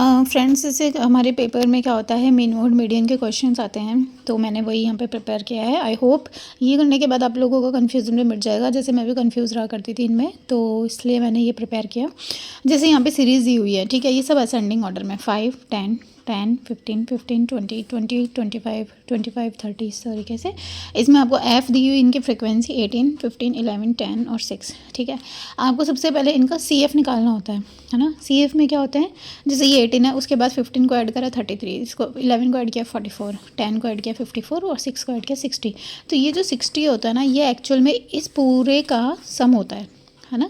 Friends, जैसे हमारे paper में क्या होता है, मीन मोड मीडियन के क्वेश्चंस आते हैं, तो मैंने वही यहाँ पे प्रिपेयर किया है। आई होप ये करने के बाद आप लोगों को कन्फ्यूजन में मिट जाएगा, जैसे मैं भी कंफ्यूज रहा करती थी इनमें, तो इसलिए मैंने ये प्रिपेयर किया। जैसे यहाँ पे सीरीज़ दी हुई है, ठीक है, ये सब असेंडिंग ऑर्डर में 5, 10, 10, 15, 15, 20, 20, 25, 25, 30 इस तरीके से। इसमें आपको एफ़ दी हुई इनकी फ्रिक्वेंसी 18, 15, 11, 10 और 6, ठीक है। आपको सबसे पहले इनका सी एफ़ निकालना होता है ना। सी एफ़ में क्या होता है, जैसे ये 18 है, उसके बाद 15 को ऐड करा 33, इसको 11 को ऐड किया 44, 10 को ऐड किया 54 और 6 को ऐड किया 60। तो ये जो 60 होता है ना, ये एक्चुअल में इस पूरे का सम होता है ना।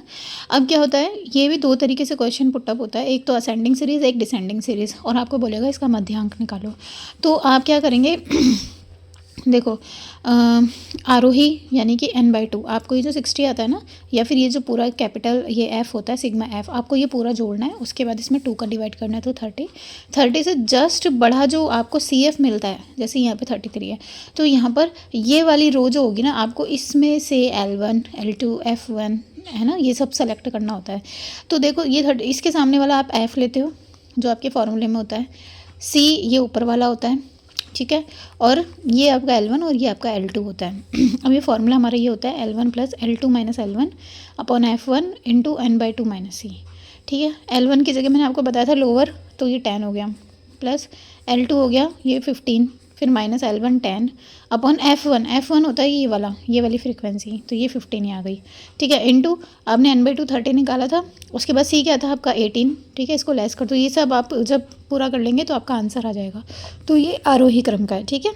अब क्या होता है, ये भी दो तरीके से क्वेश्चन पुटअप होता है, एक तो असेंडिंग सीरीज़, एक डिसेंडिंग सीरीज़, और आपको बोलेगा इसका मध्यांक निकालो। तो आप क्या करेंगे देखो, आरोही यानी कि n/2, आपको ये जो 60 आता है ना, या फिर ये जो पूरा कैपिटल ये f होता है सिग्मा f, आपको ये पूरा जोड़ना है। उसके बाद इसमें 2 का डिवाइड करना है, तो 30 से जस्ट बढ़ा जो आपको CF मिलता है, जैसे यहाँ पे 33 है, तो यहाँ पर ये वाली रो जो होगी ना, आपको इसमें से L1, L2, F1 है ना, ये सब सेलेक्ट करना होता है। तो देखो ये इसके सामने वाला आप f लेते हो जो आपके फॉर्मूले में होता है, C ये ऊपर वाला होता है, ठीक है, और ये आपका L1 और ये आपका L2 होता है। अब ये फॉर्मूला हमारा ये होता है L1 + L2 - L1 upon F1 × n/2 - C, ठीक है। L1 की जगह मैंने आपको बताया था लोअर, तो ये 10 हो गया, प्लस L2 हो गया ये 15, फिर माइनस L1 10 अपॉन F1 होता है ये वाली फ्रीक्वेंसी, तो ये 15 ही आ गई, ठीक है। इनटू आपने n/2 30 निकाला था, उसके बाद C क्या था आपका 18, ठीक है, इसको लेस कर दो। ये सब आप जब पूरा कर लेंगे तो आपका आंसर आ जाएगा। तो ये आरोही क्रम का है, ठीक है।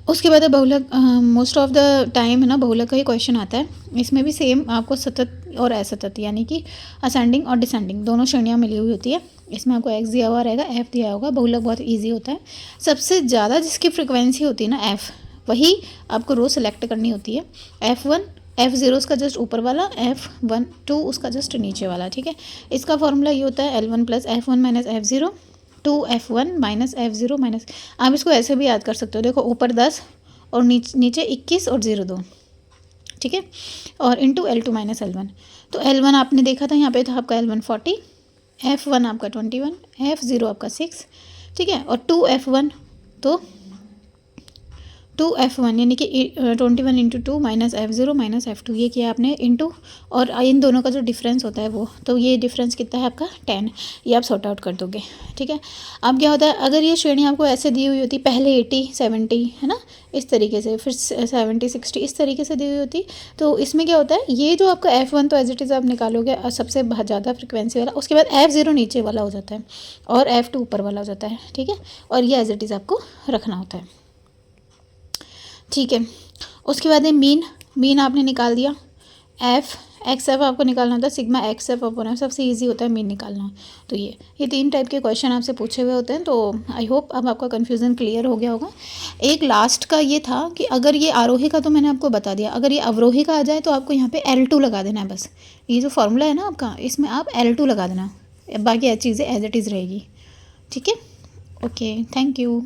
उसके बाद बहुलक, मोस्ट ऑफ द टाइम है ना, बहुलक का ही क्वेश्चन आता है। इसमें भी सेम आपको सतत और असतत यानी कि असेंडिंग और डिसेंडिंग दोनों श्रेणियाँ मिली हुई होती है। इसमें आपको x दिया हुआ रहेगा, f दिया होगा। बहुलक बहुत इजी होता है। सबसे ज़्यादा जिसकी फ्रिक्वेंसी होती है ना f, वही आपको रो सेलेक्ट करनी होती है। F1 F0 उसका जस्ट ऊपर वाला, F2 उसका जस्ट नीचे वाला, ठीक है। इसका फॉर्मूला ये होता है L1 + F1 - F0 2F1 - F0 minus, आप इसको ऐसे भी याद कर सकते हो। देखो ऊपर 10 और नीचे 21 और 0 2, ठीक है, और इंटू L2 - L1। तो L1 आपने देखा था यहाँ पे था आपका L1 40, F1 आपका 21, F0 आपका 6, ठीक है, और 2F1 तो 2F1 यानी कि 21 × 2 - F0 - F2, ये किया आपने इंटू, और इन दोनों का जो डिफरेंस होता है वो, तो ये डिफरेंस कितना है आपका 10, ये आप सॉर्ट आउट कर दोगे, ठीक है। अब क्या होता है, अगर ये श्रेणी आपको ऐसे दी हुई होती, पहले 80 70 है ना, इस तरीके से, फिर 70 60 इस तरीके से दी हुई होती, तो इसमें क्या होता है, ये जो आपका F1 तो एज इट इज़ आप निकालोगे सबसे ज़्यादा फ्रिक्वेंसी वाला, उसके बाद F0 नीचे वाला हो जाता है और F2 ऊपर वाला हो जाता है, ठीक है, और ये एज इट इज़ आपको रखना होता है, ठीक है। उसके बाद मीन आपने निकाल दिया, XF आपको निकालना होता है, सिग्मा XF अपॉन F, सबसे इजी होता है मीन निकालना। तो ये 3 टाइप के क्वेश्चन आपसे पूछे हुए होते हैं। तो आई होप अब आपका कन्फ्यूज़न क्लियर हो गया होगा। एक लास्ट का ये था कि अगर ये आरोही का तो मैंने आपको बता दिया, अगर ये अवरोही का आ जाए तो आपको यहाँ पे L2 लगा देना है बस। ये जो फॉर्मूला है ना आपका, इसमें आप L2 लगा देना, बाकी चीज़ें एज इट इज़ रहेगी, ठीक है। Okay, thank you.